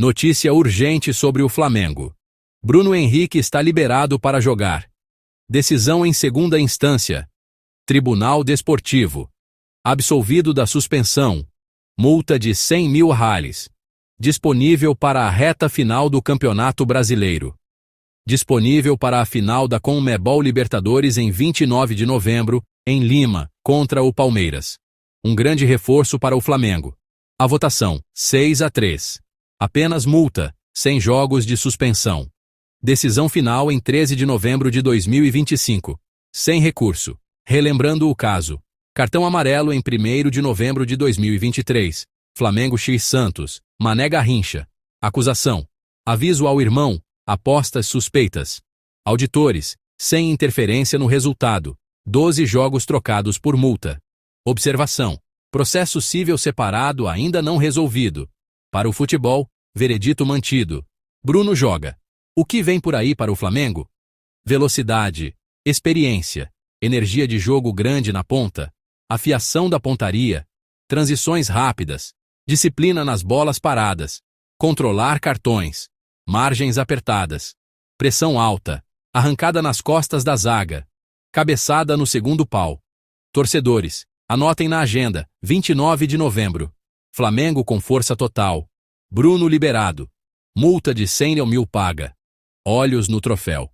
Notícia urgente sobre o Flamengo. Bruno Henrique está liberado para jogar. Decisão em segunda instância. Tribunal Desportivo. Absolvido da suspensão. Multa de 100 mil reais. Disponível para a reta final do Campeonato Brasileiro. Disponível para a final da Conmebol Libertadores em 29 de novembro, em Lima, contra o Palmeiras. Um grande reforço para o Flamengo. A votação, 6-3. Apenas multa, sem jogos de suspensão. Decisão final em 13 de novembro de 2025. Sem recurso. Relembrando o caso. Cartão amarelo em 1º de novembro de 2023. Flamengo X Santos. Mané Garrincha. Acusação. Aviso ao irmão. Apostas suspeitas. Auditores. Sem interferência no resultado. 12 jogos trocados por multa. Observação. Processo civil separado ainda não resolvido. Para o futebol, veredito mantido. Bruno joga. O que vem por aí para o Flamengo? Velocidade, experiência, energia de jogo grande na ponta, afiação da pontaria, transições rápidas, disciplina nas bolas paradas, controlar cartões, margens apertadas, pressão alta, arrancada nas costas da zaga, cabeçada no segundo pau. Torcedores, anotem na agenda, 29 de novembro. Flamengo com força total. Bruno liberado. Multa de 100 mil paga. Olhos no troféu.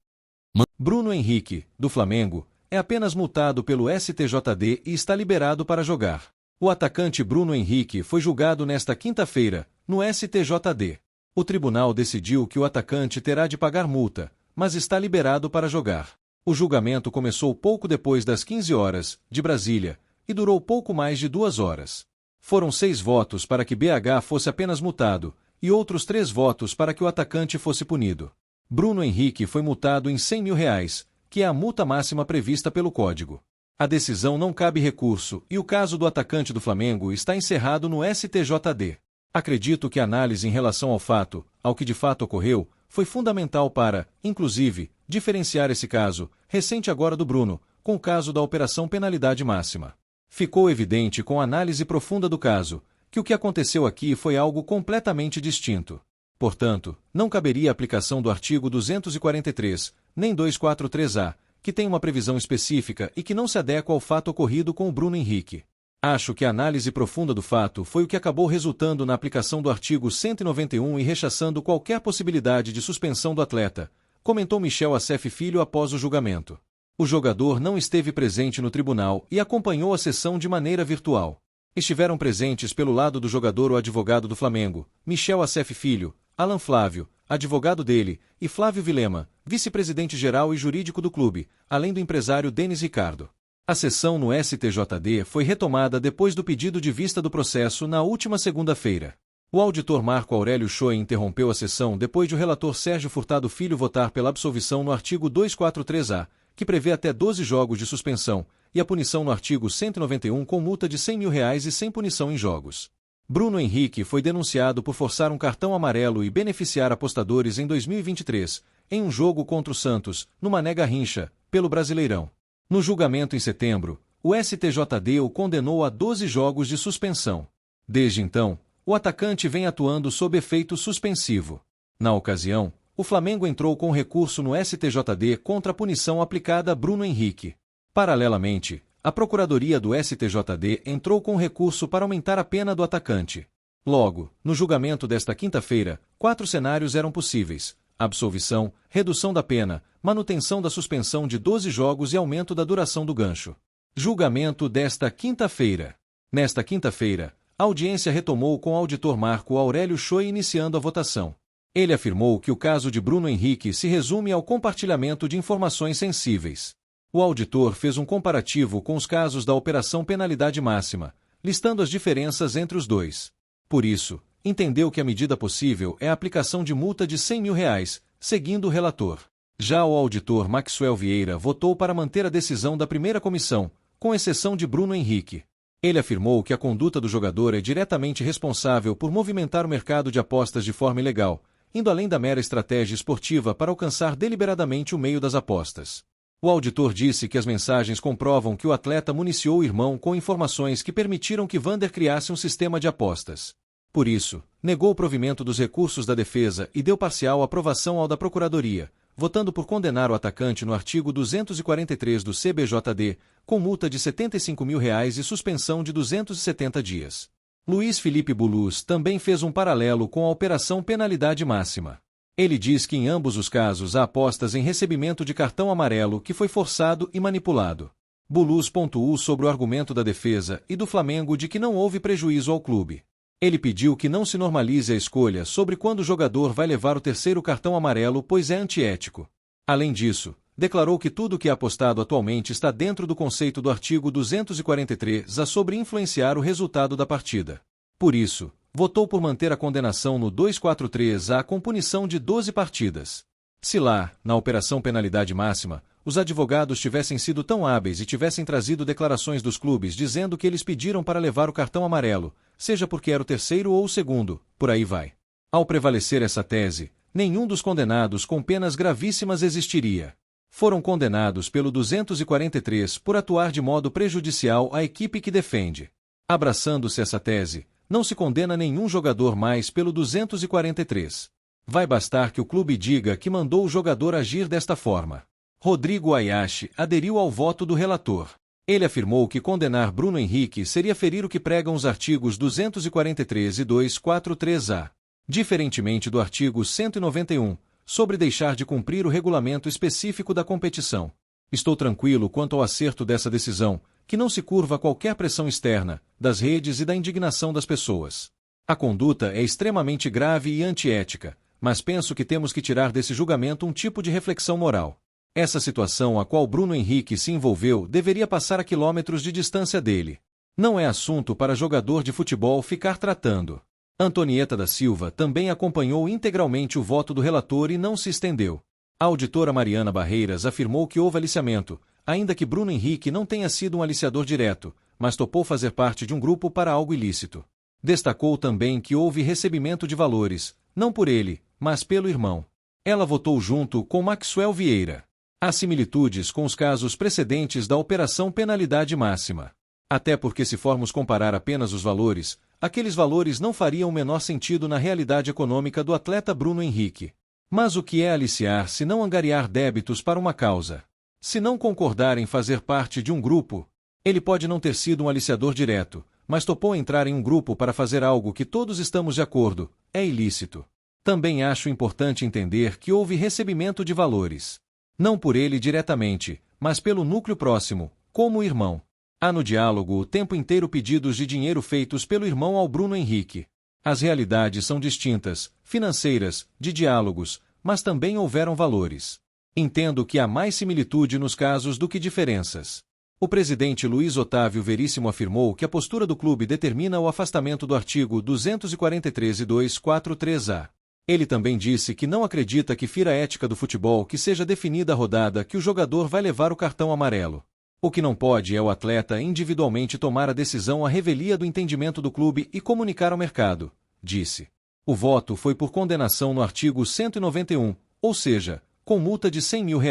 Bruno Henrique, do Flamengo, é apenas multado pelo STJD e está liberado para jogar. O atacante Bruno Henrique foi julgado nesta quinta-feira, no STJD. O tribunal decidiu que o atacante terá de pagar multa, mas está liberado para jogar. O julgamento começou pouco depois das 15 horas, de Brasília, e durou pouco mais de 2 horas. Foram 6 votos para que BH fosse apenas multado, e outros 3 votos para que o atacante fosse punido. Bruno Henrique foi multado em 100 mil reais, que é a multa máxima prevista pelo Código. A decisão não cabe recurso e o caso do atacante do Flamengo está encerrado no STJD. Acredito que a análise em relação ao fato, ao que de fato ocorreu, foi fundamental para, inclusive, diferenciar esse caso, recente agora do Bruno, com o caso da Operação Penalidade Máxima. Ficou evidente com a análise profunda do caso, que o que aconteceu aqui foi algo completamente distinto. Portanto, não caberia a aplicação do artigo 243, nem 243-A, que tem uma previsão específica e que não se adequa ao fato ocorrido com o Bruno Henrique. Acho que a análise profunda do fato foi o que acabou resultando na aplicação do artigo 191 e rechaçando qualquer possibilidade de suspensão do atleta, comentou Michel Assef Filho após o julgamento. O jogador não esteve presente no tribunal e acompanhou a sessão de maneira virtual. Estiveram presentes pelo lado do jogador o advogado do Flamengo, Michel Assef Filho, Alan Flávio, advogado dele, e Flávio Vilema, vice-presidente geral e jurídico do clube, além do empresário Denis Ricardo. A sessão no STJD foi retomada depois do pedido de vista do processo na última segunda-feira. O auditor Marco Aurélio Choi interrompeu a sessão depois de o relator Sérgio Furtado Filho votar pela absolvição no artigo 243-A, que prevê até 12 jogos de suspensão, e a punição no artigo 191 com multa de 100 mil reais e sem punição em jogos. Bruno Henrique foi denunciado por forçar um cartão amarelo e beneficiar apostadores em 2023, em um jogo contra o Santos, no Mané Garrincha, pelo Brasileirão. No julgamento em setembro, o STJD o condenou a 12 jogos de suspensão. Desde então, o atacante vem atuando sob efeito suspensivo. Na ocasião, o Flamengo entrou com recurso no STJD contra a punição aplicada a Bruno Henrique. Paralelamente, a Procuradoria do STJD entrou com recurso para aumentar a pena do atacante. Logo, no julgamento desta quinta-feira, 4 cenários eram possíveis: absolvição, redução da pena, manutenção da suspensão de 12 jogos e aumento da duração do gancho. Julgamento desta quinta-feira. Nesta quinta-feira, a audiência retomou com o auditor Marco Aurélio Choi iniciando a votação. Ele afirmou que o caso de Bruno Henrique se resume ao compartilhamento de informações sensíveis. O auditor fez um comparativo com os casos da Operação Penalidade Máxima, listando as diferenças entre os dois. Por isso, entendeu que a medida possível é a aplicação de multa de 100 mil reais, seguindo o relator. Já o auditor Maxwell Vieira votou para manter a decisão da primeira comissão, com exceção de Bruno Henrique. Ele afirmou que a conduta do jogador é diretamente responsável por movimentar o mercado de apostas de forma ilegal, indo além da mera estratégia esportiva para alcançar deliberadamente o meio das apostas. O auditor disse que as mensagens comprovam que o atleta municiou o irmão com informações que permitiram que Vander criasse um sistema de apostas. Por isso, negou o provimento dos recursos da defesa e deu parcial aprovação ao da Procuradoria, votando por condenar o atacante no artigo 243 do CBJD, com multa de R$ 75 mil e suspensão de 270 dias. Luiz Felipe Bulus também fez um paralelo com a Operação Penalidade Máxima. Ele diz que em ambos os casos há apostas em recebimento de cartão amarelo que foi forçado e manipulado. Bulus pontuou sobre o argumento da defesa e do Flamengo de que não houve prejuízo ao clube. Ele pediu que não se normalize a escolha sobre quando o jogador vai levar o terceiro cartão amarelo, pois é antiético. Além disso, declarou que tudo o que é apostado atualmente está dentro do conceito do artigo 243-A sobre influenciar o resultado da partida. Por isso, votou por manter a condenação no 243-A com punição de 12 partidas. Se lá, na Operação Penalidade Máxima, os advogados tivessem sido tão hábeis e tivessem trazido declarações dos clubes dizendo que eles pediram para levar o cartão amarelo, seja porque era o terceiro ou o segundo, por aí vai. Ao prevalecer essa tese, nenhum dos condenados com penas gravíssimas existiria. Foram condenados pelo 243 por atuar de modo prejudicial à equipe que defende. Abraçando-se essa tese, não se condena nenhum jogador mais pelo 243. Vai bastar que o clube diga que mandou o jogador agir desta forma. Rodrigo Ayashi aderiu ao voto do relator. Ele afirmou que condenar Bruno Henrique seria ferir o que pregam os artigos 243 e 243-A. Diferentemente do artigo 191, sobre deixar de cumprir o regulamento específico da competição. Estou tranquilo quanto ao acerto dessa decisão, que não se curva a qualquer pressão externa, das redes e da indignação das pessoas. A conduta é extremamente grave e antiética, mas penso que temos que tirar desse julgamento um tipo de reflexão moral. Essa situação a qual Bruno Henrique se envolveu deveria passar a quilômetros de distância dele. Não é assunto para jogador de futebol ficar tratando. Antonieta da Silva também acompanhou integralmente o voto do relator e não se estendeu. A auditora Mariana Barreiras afirmou que houve aliciamento, ainda que Bruno Henrique não tenha sido um aliciador direto, mas topou fazer parte de um grupo para algo ilícito. Destacou também que houve recebimento de valores, não por ele, mas pelo irmão. Ela votou junto com Maxwell Vieira. Há similitudes com os casos precedentes da Operação Penalidade Máxima. Até porque se formos comparar apenas os valores, aqueles valores não fariam o menor sentido na realidade econômica do atleta Bruno Henrique. Mas o que é aliciar se não angariar débitos para uma causa? Se não concordar em fazer parte de um grupo, ele pode não ter sido um aliciador direto, mas topou entrar em um grupo para fazer algo que todos estamos de acordo, é ilícito. Também acho importante entender que houve recebimento de valores. Não por ele diretamente, mas pelo núcleo próximo, como o irmão. Há no diálogo o tempo inteiro pedidos de dinheiro feitos pelo irmão ao Bruno Henrique. As realidades são distintas, financeiras, de diálogos, mas também houveram valores. Entendo que há mais similitude nos casos do que diferenças. O presidente Luiz Otávio Veríssimo afirmou que a postura do clube determina o afastamento do artigo 243 e 243-A. Ele também disse que não acredita que fira a ética do futebol que seja definida a rodada que o jogador vai levar o cartão amarelo. O que não pode é o atleta individualmente tomar a decisão à revelia do entendimento do clube e comunicar ao mercado, disse. O voto foi por condenação no artigo 191, ou seja, com multa de R$ 100 mil.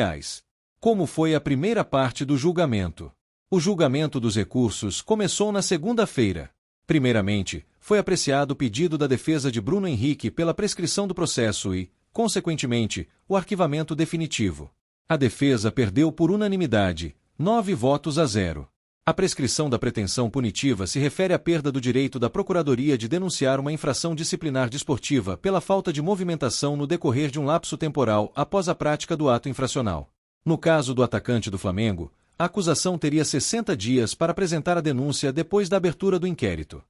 Como foi a primeira parte do julgamento? O julgamento dos recursos começou na segunda-feira. Primeiramente, foi apreciado o pedido da defesa de Bruno Henrique pela prescrição do processo e, consequentemente, o arquivamento definitivo. A defesa perdeu por unanimidade, 9-0. A prescrição da pretensão punitiva se refere à perda do direito da Procuradoria de denunciar uma infração disciplinar desportiva pela falta de movimentação no decorrer de um lapso temporal após a prática do ato infracional. No caso do atacante do Flamengo, a acusação teria 60 dias para apresentar a denúncia depois da abertura do inquérito.